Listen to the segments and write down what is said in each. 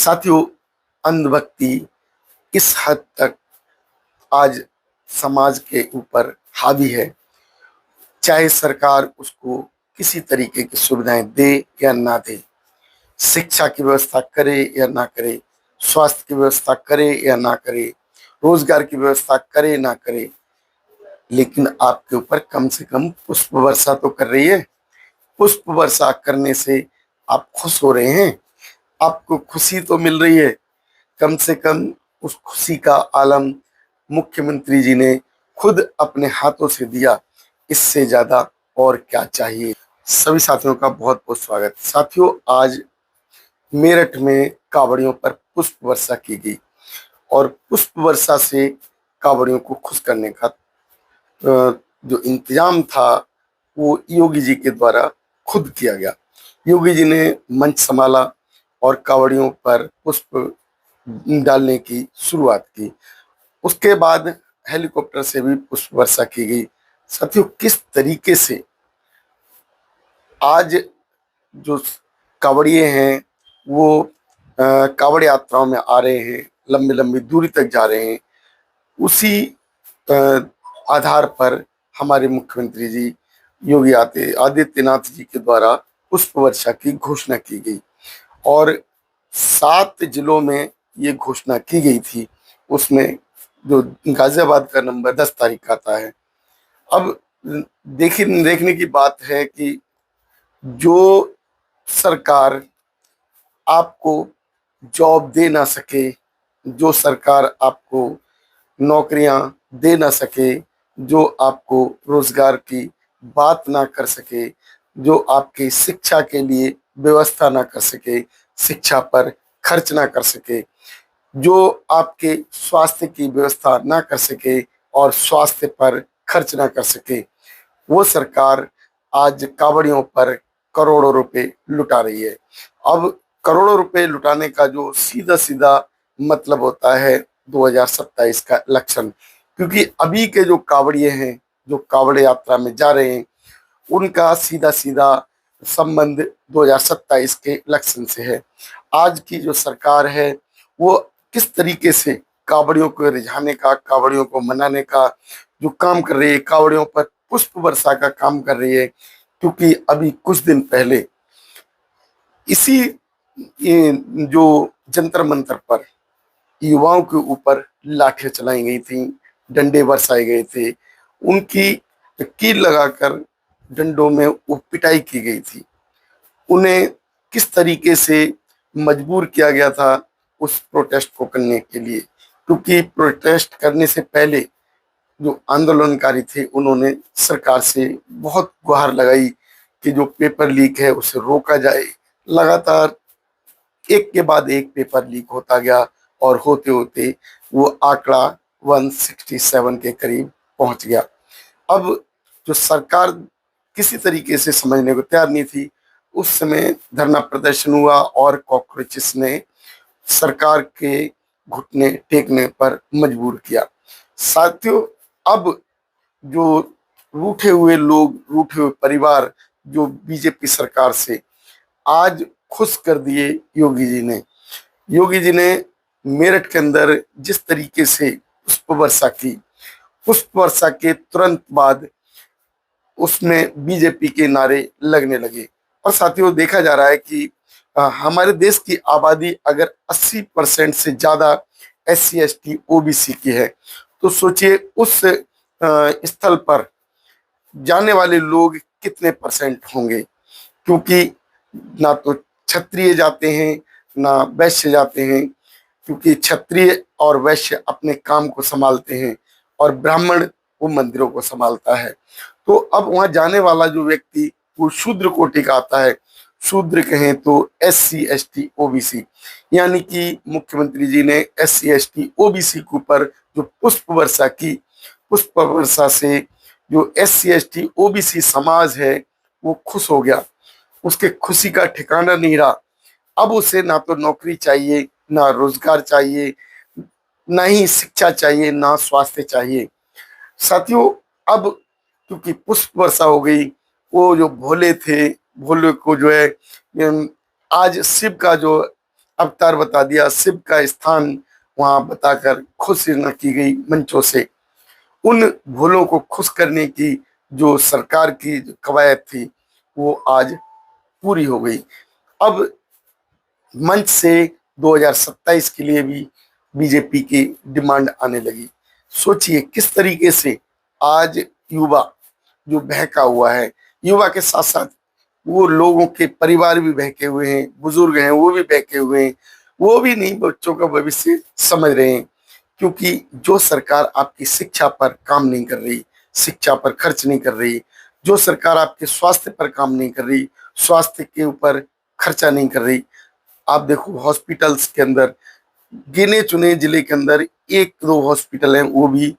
साथियों, अंधभक्ति किस हद तक आज समाज के ऊपर हावी है, चाहे सरकार उसको किसी तरीके की सुविधाएं दे या ना दे, शिक्षा की व्यवस्था करे या ना करे, स्वास्थ्य की व्यवस्था करे या ना करे, रोजगार की व्यवस्था करे ना करे, लेकिन आपके ऊपर कम से कम पुष्प वर्षा तो कर रही है। पुष्प वर्षा करने से आप खुश हो रहे हैं, आपको खुशी तो मिल रही है। कम से कम उस खुशी का आलम मुख्यमंत्री जी ने खुद अपने हाथों से दिया। इससे ज्यादा और क्या चाहिए। सभी साथियों का बहुत बहुत स्वागत। साथियों, आज मेरठ में कांवड़ियों पर पुष्प वर्षा की गई और पुष्प वर्षा से कांवड़ियों को खुश करने का जो इंतजाम था वो योगी जी के द्वारा खुद किया गया। योगी जी ने मंच संभाला और कांवड़ियों पर पुष्प डालने की शुरुआत की। उसके बाद हेलीकॉप्टर से भी पुष्प वर्षा की गई। साथियों, किस तरीके से आज जो कांवड़िए हैं वो कांवड़ यात्राओं में आ रहे हैं, लंबी लंबी दूरी तक जा रहे हैं, उसी अ, आधार पर हमारे मुख्यमंत्री जी योगी आदित्यनाथ जी के द्वारा पुष्प वर्षा की घोषणा की गई और 7 जिलों में ये घोषणा की गई थी। उसमें जो गाजियाबाद का नंबर 10 तारीख का आता है। अब देखने की बात है कि जो सरकार आपको जॉब दे ना सके, जो सरकार आपको नौकरियां दे ना सके, जो आपको रोजगार की बात ना कर सके, जो आपकी शिक्षा के लिए व्यवस्था ना कर सके, शिक्षा पर खर्च ना कर सके, जो आपके स्वास्थ्य की व्यवस्था ना कर सके और स्वास्थ्य पर खर्च ना कर सके, वो सरकार आज कांवड़ियों पर करोड़ों रुपए लुटा रही है। अब करोड़ों रुपए लुटाने का जो सीधा सीधा मतलब होता है 2027 का इलेक्शन, क्योंकि अभी के जो कांवड़िए हैं, जो कांवड़ यात्रा में जा रहे हैं, उनका सीधा सीधा संबंध 2027 के इलेक्शन से है। आज की जो सरकार है वो किस तरीके से कांवड़ियों को रिझाने का, कांवड़ियों को मनाने का जो काम कर रही है, कांवड़ियों पर पुष्प वर्षा का काम कर रही है। क्योंकि अभी कुछ दिन पहले इसी जो जंतर मंतर पर युवाओं के ऊपर लाठियां चलाई गई थी, डंडे बरसाए गए थे, उनकी कील लगाकर डंडों में वो पिटाई की गई थी। उन्हें किस तरीके से मजबूर किया गया था उस प्रोटेस्ट को करने के लिए, क्योंकि प्रोटेस्ट करने से पहले जो आंदोलनकारी थे उन्होंने सरकार से बहुत गुहार लगाई कि जो पेपर लीक है उसे रोका जाए। लगातार एक के बाद एक पेपर लीक होता गया और होते होते वो आंकड़ा 167 के करीब पहुंच गया। अब जो सरकार किसी तरीके से समझने को तैयार नहीं थी, उस समय धरना प्रदर्शन हुआ और कॉकरोचेस ने सरकार के घुटने टेकने पर मजबूर किया। साथियों, अब जो रूठे हुए लोग, रूठे हुए परिवार जो बीजेपी सरकार से आज खुश कर दिए योगी जी ने। योगी जी ने मेरठ के अंदर जिस तरीके से पुष्प वर्षा की, पुष्प वर्षा के तुरंत बाद उसमें बीजेपी के नारे लगने लगे। और साथियों, देखा जा रहा है कि हमारे देश की आबादी अगर 80% से ज्यादा SC ST OBC की है, तो सोचिए उस स्थल पर जाने वाले लोग कितने परसेंट होंगे। क्योंकि ना तो क्षत्रिय जाते हैं, ना वैश्य जाते हैं, क्योंकि क्षत्रिय और वैश्य अपने काम को संभालते हैं और ब्राह्मण वो मंदिरों को संभालता है। तो अब वहां जाने वाला जो व्यक्ति वो शूद्र कोटि का आता है। शूद्र कहें तो SC ST OBC, यानी कि मुख्यमंत्री जी ने SC ST OBC के ऊपर जो पुष्प वर्षा की, पुष्प वर्षा से जो SC ST OBC समाज है वो खुश हो गया। उसके खुशी का ठिकाना नहीं रहा। अब उसे ना तो नौकरी चाहिए, ना रोजगार चाहिए, ना ही शिक्षा चाहिए, ना स्वास्थ्य चाहिए। साथियों, अब क्योंकि पुष्प वर्षा हो गई, वो जो भोले थे, भोले को जो है आज शिव का जो अवतार बता दिया, शिव का स्थान वहां बताकर खुश न की गई मंचों से। उन भूलों को खुश करने की जो सरकार की जो कवायद थी वो आज पूरी हो गई। अब मंच से 2027 के लिए भी बीजेपी की डिमांड आने लगी। सोचिए किस तरीके से आज युवा जो बहका हुआ है, युवा के साथ साथ वो लोगों के परिवार भी बहके हुए हैं, बुजुर्ग हैं वो भी बहके हुए हैं। वो भी नहीं बच्चों का भविष्य समझ रहे हैं, क्योंकि जो सरकार आपकी शिक्षा पर काम नहीं कर रही, शिक्षा पर खर्च नहीं कर रही, जो सरकार आपके स्वास्थ्य पर काम नहीं कर रही, स्वास्थ्य के ऊपर खर्चा नहीं कर रही। आप देखो हॉस्पिटल्स के अंदर गिने चुने जिले के अंदर एक दो हॉस्पिटल हैं, वो भी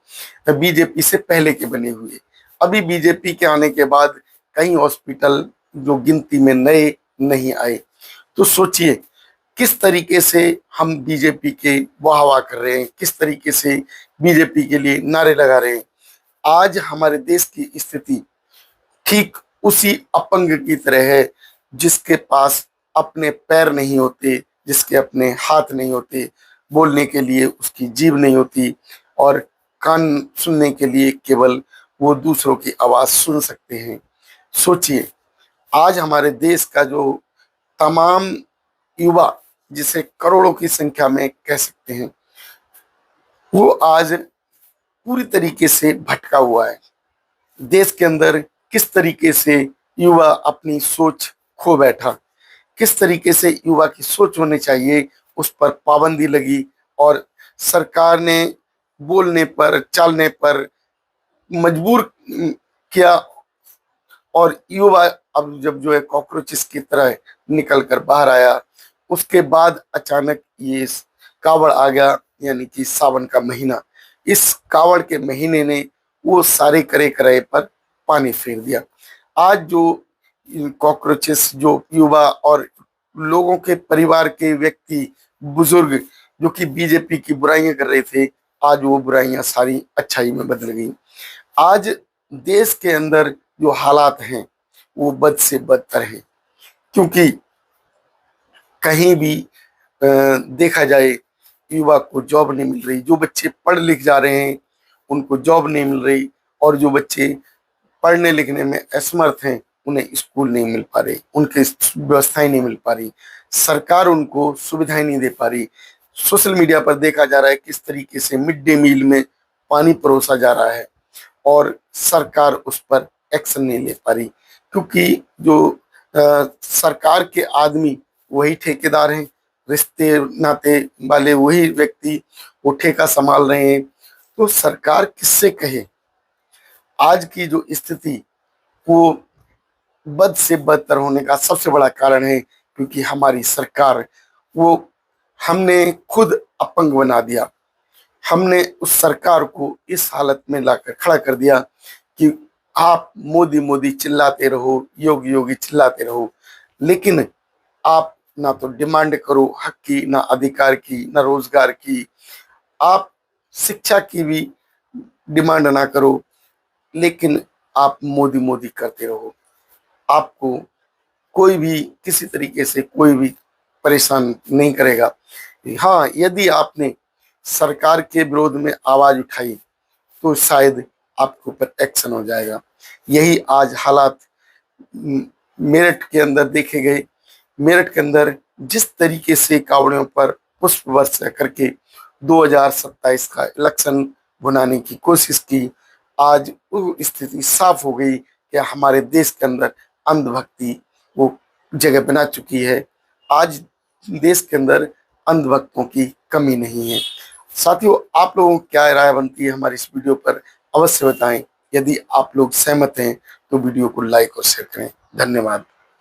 बीजेपी से पहले के बने हुए। अभी बीजेपी के आने के बाद कई हॉस्पिटल जो गिनती में नए नहीं आए। तो सोचिए किस तरीके से हम बीजेपी के वाह वाह कर रहे हैं, किस तरीके से बीजेपी के लिए नारे लगा रहे हैं। आज हमारे देश की स्थिति ठीक उसी अपंग की तरह है जिसके पास अपने पैर नहीं होते, जिसके अपने हाथ नहीं होते, बोलने के लिए उसकी जीभ नहीं होती, और कान सुनने के लिए केवल वो दूसरों की आवाज सुन सकते हैं। सोचिए आज हमारे देश का जो तमाम युवा, जिसे करोड़ों की संख्या में कह सकते हैं, वो आज पूरी तरीके से भटका हुआ है। देश के अंदर किस तरीके से युवा अपनी सोच खो बैठा, किस तरीके से युवा की सोच होनी चाहिए उस पर पाबंदी लगी, और सरकार ने बोलने पर चालने पर मजबूर किया। और युवा अब जब जो है कॉकरोचेस की तरह निकल कर बाहर आया, उसके बाद अचानक ये कावड़ आ गया, यानी कि सावन का महीना। इस कावड़ के महीने ने वो सारे करे कराए पर पानी फेर दिया। आज जो कॉकरोचेस, जो युवा और लोगों के परिवार के व्यक्ति बुजुर्ग जो कि बीजेपी की बुराइयां कर रहे थे, आज वो बुराइयां सारी अच्छाई में बदल गई। आज देश के अंदर जो हालात हैं वो बद से बदतर हैं, क्योंकि कहीं भी देखा जाए युवा को जॉब नहीं मिल रही। जो बच्चे पढ़ लिख जा रहे हैं उनको जॉब नहीं मिल रही, और जो बच्चे पढ़ने लिखने में असमर्थ हैं उन्हें स्कूल नहीं मिल पा रही, उनके व्यवस्थाएं नहीं मिल पा रही, सरकार उनको सुविधाएं नहीं दे पा रही। सोशल मीडिया पर देखा जा रहा है किस तरीके से मिड डे मील में पानी परोसा जा रहा है और सरकार उस पर एक्शन नहीं ले पा रही, क्योंकि जो सरकार के आदमी वही ठेकेदार हैं, रिश्ते नाते वाले वही व्यक्ति वो ठेका संभाल रहे हैं। तो सरकार किससे कहे। आज की जो स्थिति वो बद से बदतर होने का सबसे बड़ा कारण है, क्योंकि हमारी सरकार वो हमने खुद अपंग बना दिया। हमने उस सरकार को इस हालत में लाकर खड़ा कर दिया कि आप मोदी मोदी चिल्लाते रहो, योगी योगी चिल्लाते रहो, लेकिन आप ना तो डिमांड करो हक की, ना अधिकार की, ना रोजगार की। आप शिक्षा की भी डिमांड ना करो, लेकिन आप मोदी मोदी करते रहो। आपको कोई भी किसी तरीके से कोई भी परेशान नहीं करेगा। हाँ, यदि आपने सरकार के विरोध में आवाज उठाई तो शायद आपके ऊपर एक्शन हो जाएगा। यही आज हालात मेरठ के अंदर देखे गए। मेरठ के अंदर जिस तरीके से कावड़ियों पर पुष्प वर्षा करके 2027 का इलेक्शन बनाने की कोशिश की, आज वो स्थिति साफ हो गई कि हमारे देश के अंदर अंधभक्ति वो जगह बना चुकी है। आज देश के अंदर अंधभक्तों की कमी नहीं है। साथियों, आप लोगों की क्या राय बनती है हमारी इस वीडियो पर, अवश्य बताएं। यदि आप लोग सहमत हैं तो वीडियो को लाइक और शेयर करें। धन्यवाद।